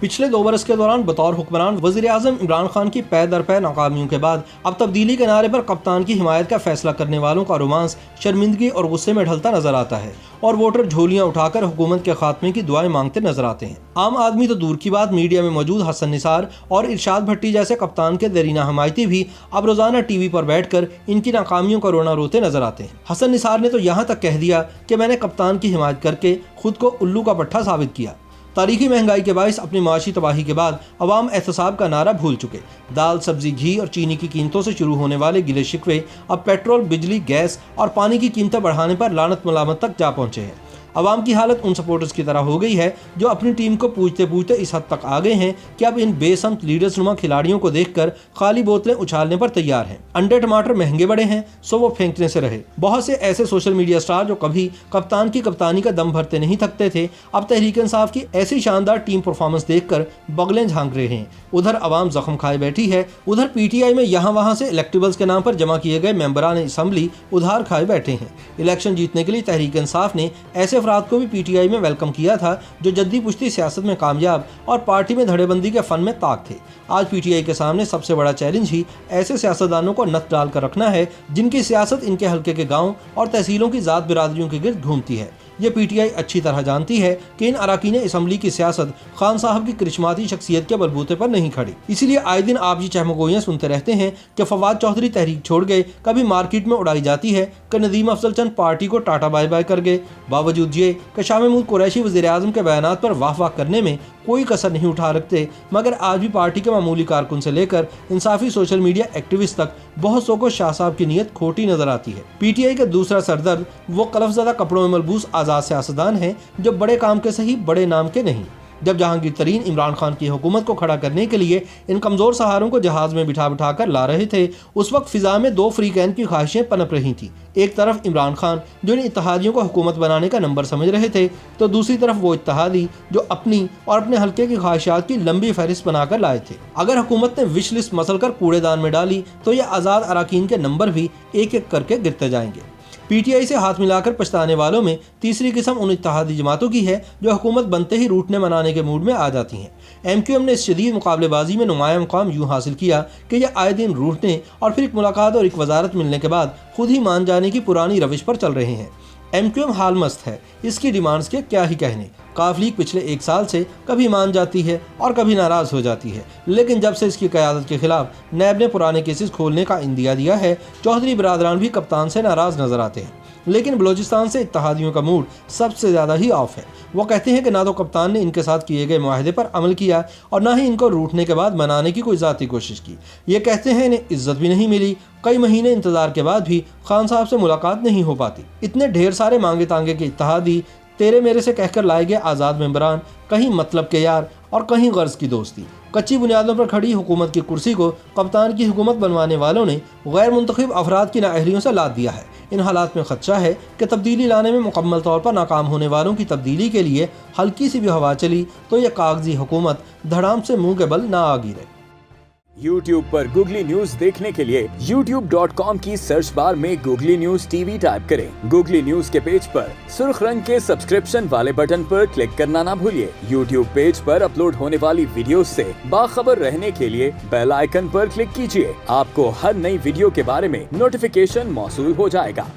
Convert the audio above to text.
पिछले 2 बरस के दौरान बतौर हुक्मरान वज़ीर आज़म इमरान खान की पै दर पै नाकामियों के बाद अब तब्दीली के नारे पर कप्तान की हिमायत का फैसला करने वालों का रोमांस शर्मिंदगी और गुस्से में ढलता नजर आता है और वोटर झोलियां उठाकर हुकूमत के खात्मे की दुआएं मांगते नजर आते हैं। आम आदमी तो दूर की बात, मीडिया में मौजूद हसन निसार और इरशाद भट्टी जैसे कप्तान के देरीना हमायती भी अब रोजाना टीवी पर बैठकर इनकी नाकामियों का रोना रोते नजर आते हैं। हसन निसार ने तो यहाँ तक कह दिया कि मैंने कप्तान की हिमायत करके खुद को उल्लू का पट्टा साबित किया। तारीखी महंगाई के बायस अपनी माशी तबाही के बाद अवाम एहतसाब का नारा भूल चुके। दाल, सब्जी, घी और चीनी की कीमतों से शुरू होने वाले गिले शिकवे अब पेट्रोल, बिजली, गैस और पानी की कीमतें बढ़ाने पर लानत मलामत तक जा पहुंचे हैं। अवाम की हालत उन सपोर्टर्स की तरह हो गई है जो अपनी टीम को पूछते पूछते इस हद तक आ गए हैं कि अब इन बेसमत लीडर्स नुमा खिलाड़ियों को देखकर खाली बोतलें उछालने पर तैयार हैं। अंडे टमाटर महंगे बड़े हैं, सो वो फेंकने से रहे। बहुत से ऐसे सोशल मीडिया स्टार जो कभी कप्तान की कप्तानी का दम भरते नहीं थकते थे, अब तहरीक इंसाफ की ऐसी शानदार टीम परफॉर्मेंस देखकर बगलें झांक रहे हैं। उधर अवाम जख्म खाए बैठी है, उधर पीटीआई में यहाँ वहाँ से इलेक्टेबल्स के नाम पर जमा किए गए मेंबरान असम्बली उधार खाए बैठे हैं। इलेक्शन जीतने के लिए तहरीक इंसाफ ने ऐसे अफराद को भी पीटीआई में वेलकम किया था जो जद्दी पुश्ती सियासत में कामयाब और पार्टी में धड़ेबंदी के फन में ताक थे। आज पीटीआई के सामने सबसे बड़ा चैलेंज ही ऐसे सियासतदानों को नत डाल कर रखना है जिनकी सियासत इनके हल्के के गाँव और तहसीलों की जात बिरादरियों के गिर्द घूमती है। ये पीटीआई अच्छी तरह जानती है कि इन अरकान असम्बली की सियासत खान साहब की करिश्माती शख्सियत के बलबूते पर नहीं खड़ी। इसीलिए आए दिन आप ये चहमगोइयां सुनते रहते हैं कि फवाद चौधरी तहरीक छोड़ गए, कभी मार्केट में उड़ाई जाती है कि नदीम अफजल चंद पार्टी को टाटा बाय बाय कर गए। बावजूद ये कि शाह महमूद कुरैशी वज़ीर आज़म के बयानात पर वाह वाह करने में कोई कसर नहीं उठा रखते, मगर आज भी पार्टी के मामूली कारकुन से लेकर इंसाफी सोशल मीडिया एक्टिविस्ट तक बहुत सौ को शाह साहब की नीयत खोटी नजर आती है। पीटीआई का दूसरा सरदर्द वो कलफज़दा कपड़ों में मलबूस आज़ाद सियासतदान हैं जो बड़े काम के सही, बड़े नाम के नहीं। जब जहांगीर तरीन इमरान खान की हुकूमत को खड़ा करने के लिए इन कमज़ोर सहारों को जहाज़ में बिठा कर ला रहे थे, उस वक्त फिजा में 2 फ्रीकैन की ख्वाहिशें पनप रही थी। एक तरफ इमरान खान जो इन इत्तेहादियों को हुकूमत बनाने का नंबर समझ रहे थे, तो दूसरी तरफ वो इत्तेहादी जो अपनी और अपने हल्के की ख्वाहिशात की लंबी फहरिस्त बनाकर लाए थे। अगर हुकूमत ने विश लिस्ट मसल कर कूड़ेदान में डाली तो ये आज़ाद अरकान के नंबर भी एक एक करके गिरते जाएंगे। पीटीआई से हाथ मिलाकर पछताने वालों में तीसरी किस्म उन इत्तेहादी जमातों की है जो हुकूमत बनते ही रूठने मनाने के मूड में आ जाती हैं। एमक्यूएम ने इस शदीद मुकाबलेबाजी में नुमाया मुकाम यूँ हासिल किया कि यह आए दिन रूठने और फिर एक मुलाकात और एक वजारत मिलने के बाद खुद ही मान जाने की पुरानी रविश पर चल रहे हैं। एमक्यूएम हाल मस्त है, इसकी डिमांड्स के क्या ही कहने। काफ लीग पिछले 1 साल से कभी मान जाती है और कभी नाराज़ हो जाती है, लेकिन जब से इसकी क़यादत के खिलाफ नैब ने पुराने केसेस खोलने का इंदिया दिया है, चौधरी बिरादरान भी कप्तान से नाराज़ नजर आते हैं। लेकिन बलोचिस्तान से इत्तेहादियों का मूड सबसे ज़्यादा ही ऑफ है। वो कहते हैं कि ना तो कप्तान ने इनके साथ किए गए मुआहदे पर अमल किया और ना ही इनको रूठने के बाद मनाने की कोई ज़ाती कोशिश की। ये कहते हैं इन्हें इज्जत भी नहीं मिली, कई महीने इंतज़ार के बाद भी खान साहब से मुलाकात नहीं हो पाती। इतने ढेर सारे मांगे तांगे के इत्तेहादी, तेरे मेरे से कहकर लाए गए आज़ाद मेंबरान, कहीं मतलब के यार और कहीं गर्ज की दोस्ती। कच्ची बुनियादों पर खड़ी हुकूमत की कुर्सी को कप्तान की हुकूमत बनवाने वालों ने गैर मुंतखब अफराद की नाअहलियों से लाद दिया है। इन हालात में खदशा है कि तब्दीली लाने में मुकम्मल तौर पर नाकाम होने वालों की तब्दीली के लिए हल्की सी भी हवा चली तो यह कागजी हुकूमत धड़ाम से मुंह के बल ना आ गिरे। YouTube पर गूगली न्यूज देखने के लिए youtube.com की सर्च बार में गूगली न्यूज टीवी टाइप करें। गूगली न्यूज के पेज पर सुर्ख रंग के सब्सक्रिप्शन वाले बटन पर क्लिक करना ना भूलिए। YouTube पेज पर अपलोड होने वाली वीडियोस से बाखबर रहने के लिए बेल आइकन पर क्लिक कीजिए। आपको हर नई वीडियो के बारे में नोटिफिकेशन मौसूल हो जाएगा।